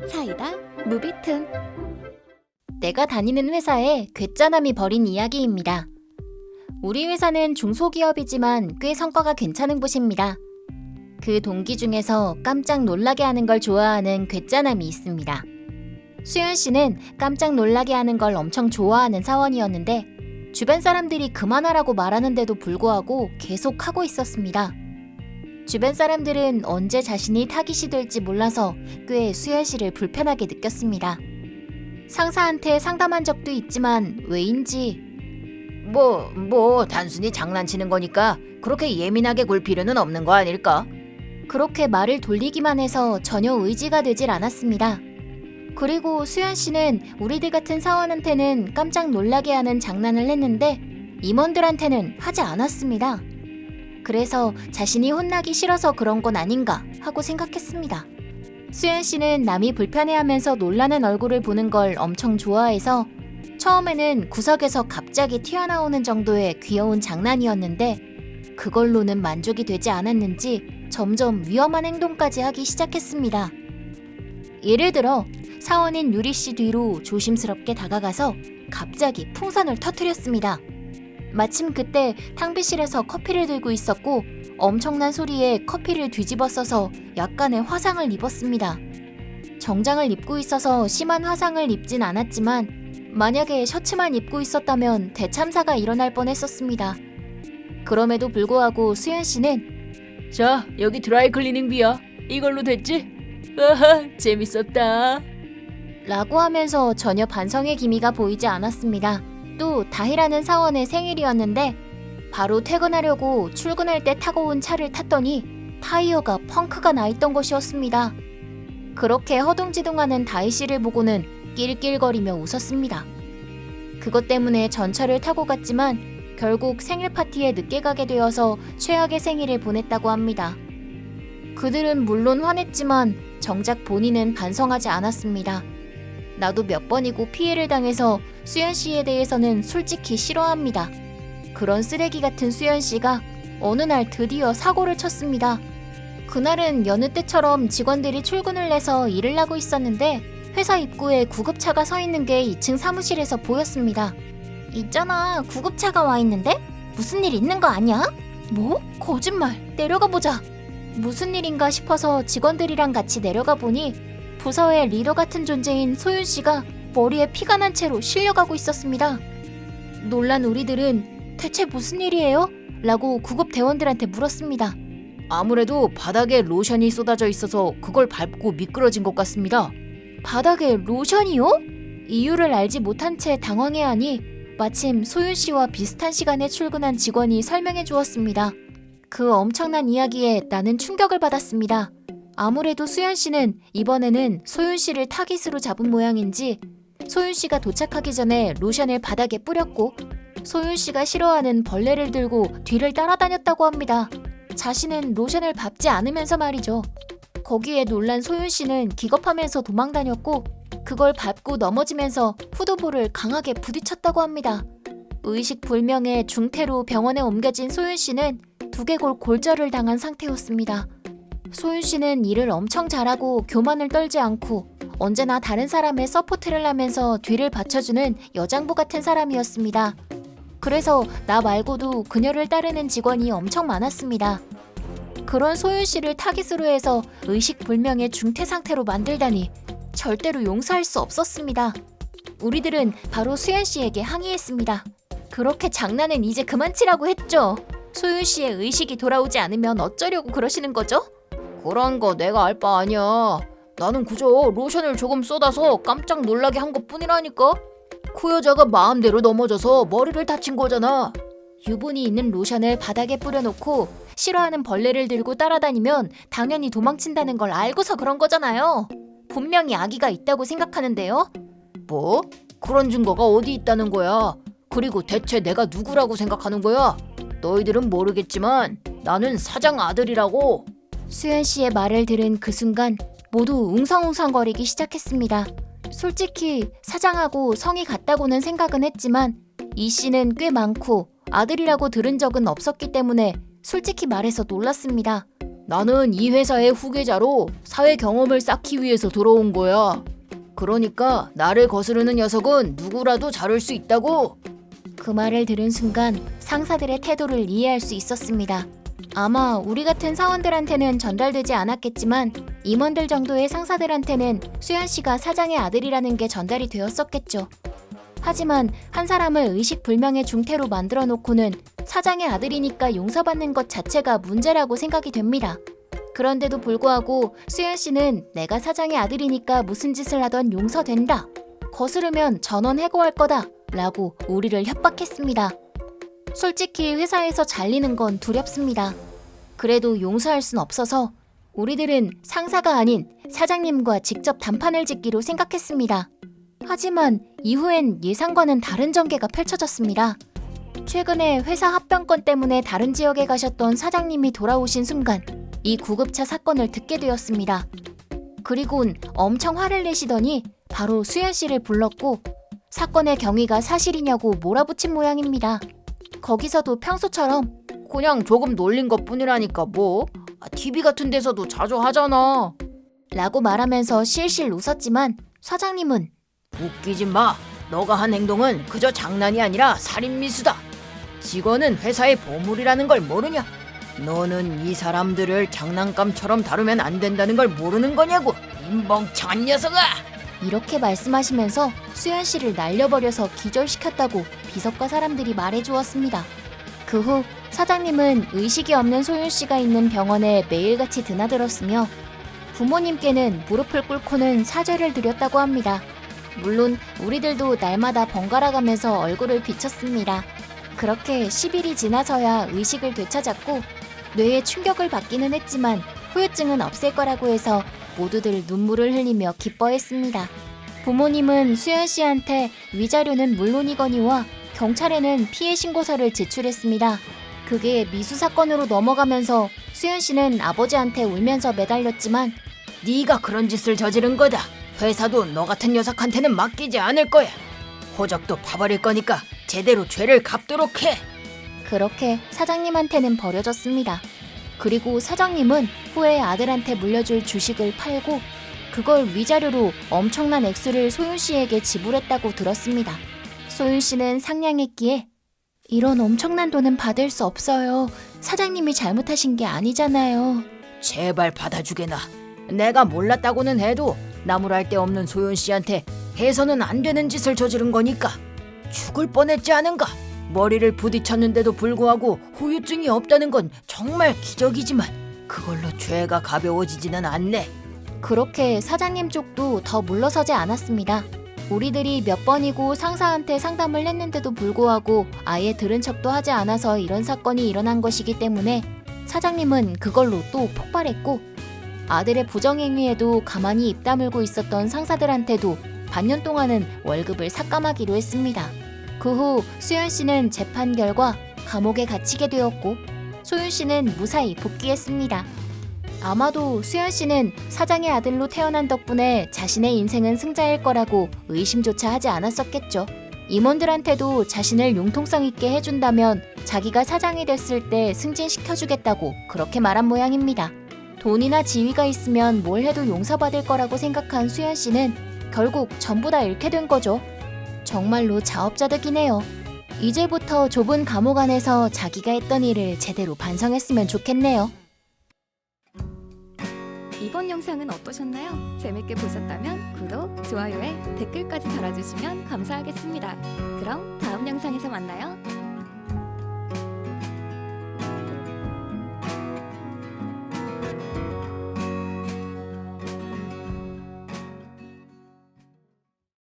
사이다 무비툰. 내가 다니는 회사에 괴짜남이 벌인 이야기입니다. 우리 회사는 중소기업이지만 꽤 성과가 괜찮은 곳입니다. 그 동기 중에서 깜짝 놀라게 하는 걸 좋아하는 괴짜남이 있습니다. 수연 씨는 깜짝 놀라게 하는 걸 엄청 좋아하는 사원이었는데 주변 사람들이 그만하라고 말하는데도 불구하고 계속 하고 있었습니다. 주변 사람들은 언제 자신이 타깃이 될지 몰라서 꽤 수연 씨를 불편하게 느꼈습니다. 상사한테 상담한 적도 있지만 왜인지 단순히 장난치는 거니까 그렇게 예민하게 굴 필요는 없는 거 아닐까? 그렇게 말을 돌리기만 해서 전혀 의지가 되질 않았습니다. 그리고 수연 씨는 우리들 같은 사원한테는 깜짝 놀라게 하는 장난을 했는데 임원들한테는 하지 않았습니다. 그래서 자신이 혼나기 싫어서 그런 건 아닌가 하고 생각했습니다. 수연 씨는 남이 불편해하면서 놀라는 얼굴을 보는 걸 엄청 좋아해서 처음에는 구석에서 갑자기 튀어나오는 정도의 귀여운 장난이었는데 그걸로는 만족이 되지 않았는지 점점 위험한 행동까지 하기 시작했습니다. 예를 들어 사원인 유리 씨 뒤로 조심스럽게 다가가서 갑자기 풍선을 터뜨렸습니다. 마침 그때 탕비실에서 커피를 들고 있었고 엄청난 소리에 커피를 뒤집어 써서 약간의 화상을 입었습니다. 정장을 입고 있어서 심한 화상을 입진 않았지만 만약에 셔츠만 입고 있었다면 대참사가 일어날 뻔했었습니다. 그럼에도 불구하고 수연 씨는 자, 여기 드라이클리닝비야. 이걸로 됐지? 아하, 재밌었다. 라고 하면서 전혀 반성의 기미가 보이지 않았습니다. 또 다희라는 사원의 생일이었는데 바로 퇴근하려고 출근할 때 타고 온 차를 탔더니 타이어가 펑크가 나 있던 것이었습니다. 그렇게 허둥지둥하는 다희 씨를 보고는 낄낄거리며 웃었습니다. 그것 때문에 전철을 타고 갔지만 결국 생일 파티에 늦게 가게 되어서 최악의 생일을 보냈다고 합니다. 그들은 물론 화냈지만 정작 본인은 반성하지 않았습니다. 나도 몇 번이고 피해를 당해서 수연 씨에 대해서는 솔직히 싫어합니다. 그런 쓰레기 같은 수연 씨가 어느 날 드디어 사고를 쳤습니다. 그날은 여느 때처럼 직원들이 출근을 해서 일을 하고 있었는데 회사 입구에 구급차가 서 있는 게 2층 사무실에서 보였습니다. 있잖아, 구급차가 와 있는데? 무슨 일 있는 거 아니야? 뭐? 거짓말. 내려가 보자. 무슨 일인가 싶어서 직원들이랑 같이 내려가 보니 부서의 리더 같은 존재인 소윤 씨가 머리에 피가 난 채로 실려가고 있었습니다. 놀란 우리들은 대체 무슨 일이에요? 라고 구급 대원들한테 물었습니다. 아무래도 바닥에 로션이 쏟아져 있어서 그걸 밟고 미끄러진 것 같습니다. 바닥에 로션이요? 이유를 알지 못한 채 당황해하니 마침 소윤 씨와 비슷한 시간에 출근한 직원이 설명해 주었습니다. 그 엄청난 이야기에 나는 충격을 받았습니다. 아무래도 수연 씨는 이번에는 소윤 씨를 타깃으로 잡은 모양인지 소윤 씨가 도착하기 전에 로션을 바닥에 뿌렸고 소윤 씨가 싫어하는 벌레를 들고 뒤를 따라다녔다고 합니다. 자신은 로션을 밟지 않으면서 말이죠. 거기에 놀란 소윤 씨는 기겁하면서 도망다녔고 그걸 밟고 넘어지면서 후두부를 강하게 부딪혔다고 합니다. 의식불명의 중태로 병원에 옮겨진 소윤 씨는 두개골 골절을 당한 상태였습니다. 소윤 씨는 일을 엄청 잘하고 교만을 떨지 않고 언제나 다른 사람의 서포트를 하면서 뒤를 받쳐주는 여장부 같은 사람이었습니다. 그래서 나 말고도 그녀를 따르는 직원이 엄청 많았습니다. 그런 소윤 씨를 타깃으로 해서 의식불명의 중태 상태로 만들다니 절대로 용서할 수 없었습니다. 우리들은 바로 수연 씨에게 항의했습니다. 그렇게 장난은 이제 그만 치라고 했죠. 소윤 씨의 의식이 돌아오지 않으면 어쩌려고 그러시는 거죠? 그런 거 내가 알 바 아니야. 나는 그저 로션을 조금 쏟아서 깜짝 놀라게 한 것뿐이라니까. 그 여자가 마음대로 넘어져서 머리를 다친 거잖아. 유분이 있는 로션을 바닥에 뿌려놓고 싫어하는 벌레를 들고 따라다니면 당연히 도망친다는 걸 알고서 그런 거잖아요. 분명히 악의가 있다고 생각하는데요. 뭐? 그런 증거가 어디 있다는 거야? 그리고 대체 내가 누구라고 생각하는 거야? 너희들은 모르겠지만 나는 사장 아들이라고. 수연 씨의 말을 들은 그 순간 모두 웅성웅성거리기 시작했습니다. 솔직히 사장하고 성이 같다고는 생각은 했지만 이 씨는 꽤 많고 아들이라고 들은 적은 없었기 때문에 솔직히 말해서 놀랐습니다. 나는 이 회사의 후계자로 사회 경험을 쌓기 위해서 들어온 거야. 그러니까 나를 거스르는 녀석은 누구라도 자를 수 있다고. 그 말을 들은 순간 상사들의 태도를 이해할 수 있었습니다. 아마 우리 같은 사원들한테는 전달되지 않았겠지만 임원들 정도의 상사들한테는 수연 씨가 사장의 아들이라는 게 전달이 되었었겠죠. 하지만 한 사람을 의식불명의 중태로 만들어 놓고는 사장의 아들이니까 용서받는 것 자체가 문제라고 생각이 됩니다. 그런데도 불구하고 수연 씨는 내가 사장의 아들이니까 무슨 짓을 하던 용서된다. 거스르면 전원 해고할 거다. 라고 우리를 협박했습니다. 솔직히 회사에서 잘리는 건 두렵습니다. 그래도 용서할 순 없어서 우리들은 상사가 아닌 사장님과 직접 단판을 짓기로 생각했습니다. 하지만 이후엔 예상과는 다른 전개가 펼쳐졌습니다. 최근에 회사 합병권 때문에 다른 지역에 가셨던 사장님이 돌아오신 순간 이 구급차 사건을 듣게 되었습니다. 그리곤 엄청 화를 내시더니 바로 수연 씨를 불렀고 사건의 경위가 사실이냐고 몰아붙인 모양입니다. 거기서도 평소처럼 그냥 조금 놀린 것뿐이라니까 뭐. TV 같은 데서도 자주 하잖아. 라고 말하면서 실실 웃었지만 사장님은 웃기지 마. 너가 한 행동은 그저 장난이 아니라 살인미수다. 직원은 회사의 보물이라는 걸 모르냐? 너는 이 사람들을 장난감처럼 다루면 안 된다는 걸 모르는 거냐고. 인멍청한 녀석아. 이렇게 말씀하시면서 수연 씨를 날려버려서 기절시켰다고 비서과 사람들이 말해주었습니다. 그 후 사장님은 의식이 없는 소윤 씨가 있는 병원에 매일같이 드나들었으며 부모님께는 무릎을 꿇고는 사죄를 드렸다고 합니다. 물론 우리들도 날마다 번갈아 가면서 얼굴을 비쳤습니다. 그렇게 10일이 지나서야 의식을 되찾았고 뇌에 충격을 받기는 했지만 후유증은 없을 거라고 해서 모두들 눈물을 흘리며 기뻐했습니다. 부모님은 수연 씨한테 위자료는 물론이거니와 경찰에는 피해 신고서를 제출했습니다. 그게 미수 사건으로 넘어가면서 수연 씨는 아버지한테 울면서 매달렸지만 네가 그런 짓을 저지른 거다. 회사도 너 같은 녀석한테는 맡기지 않을 거야. 호적도 파버릴 거니까 제대로 죄를 갚도록 해. 그렇게 사장님한테는 버려졌습니다. 그리고 사장님은 후에 아들한테 물려줄 주식을 팔고 그걸 위자료로 엄청난 액수를 소윤 씨에게 지불했다고 들었습니다. 소윤 씨는 상냥했기에 이런 엄청난 돈은 받을 수 없어요. 사장님이 잘못하신 게 아니잖아요. 제발 받아주게나. 내가 몰랐다고는 해도 나무랄 데 없는 소윤 씨한테 해서는 안 되는 짓을 저지른 거니까 죽을 뻔했지 않은가. 머리를 부딪혔는데도 불구하고 후유증이 없다는 건 정말 기적이지만 그걸로 죄가 가벼워지지는 않네. 그렇게 사장님 쪽도 더 물러서지 않았습니다. 우리들이 몇 번이고 상사한테 상담을 했는데도 불구하고 아예 들은 척도 하지 않아서 이런 사건이 일어난 것이기 때문에 사장님은 그걸로 또 폭발했고 아들의 부정행위에도 가만히 입 다물고 있었던 상사들한테도 반년 동안은 월급을 삭감하기로 했습니다. 그 후 수연 씨는 재판 결과 감옥에 갇히게 되었고 소윤 씨는 무사히 복귀했습니다. 아마도 수연 씨는 사장의 아들로 태어난 덕분에 자신의 인생은 승자일 거라고 의심조차 하지 않았었겠죠. 임원들한테도 자신을 융통성 있게 해준다면 자기가 사장이 됐을 때 승진시켜주겠다고 그렇게 말한 모양입니다. 돈이나 지위가 있으면 뭘 해도 용서받을 거라고 생각한 수연 씨는 결국 전부 다 잃게 된 거죠. 정말로 자업자득이네요. 이제부터 좁은 감옥 안에서 자기가 했던 일을 제대로 반성했으면 좋겠네요. 이번 영상은 어떠셨나요? 재밌게 보셨다면 구독, 좋아요에 댓글까지 달아주시면 감사하겠습니다. 그럼 다음 영상에서 만나요.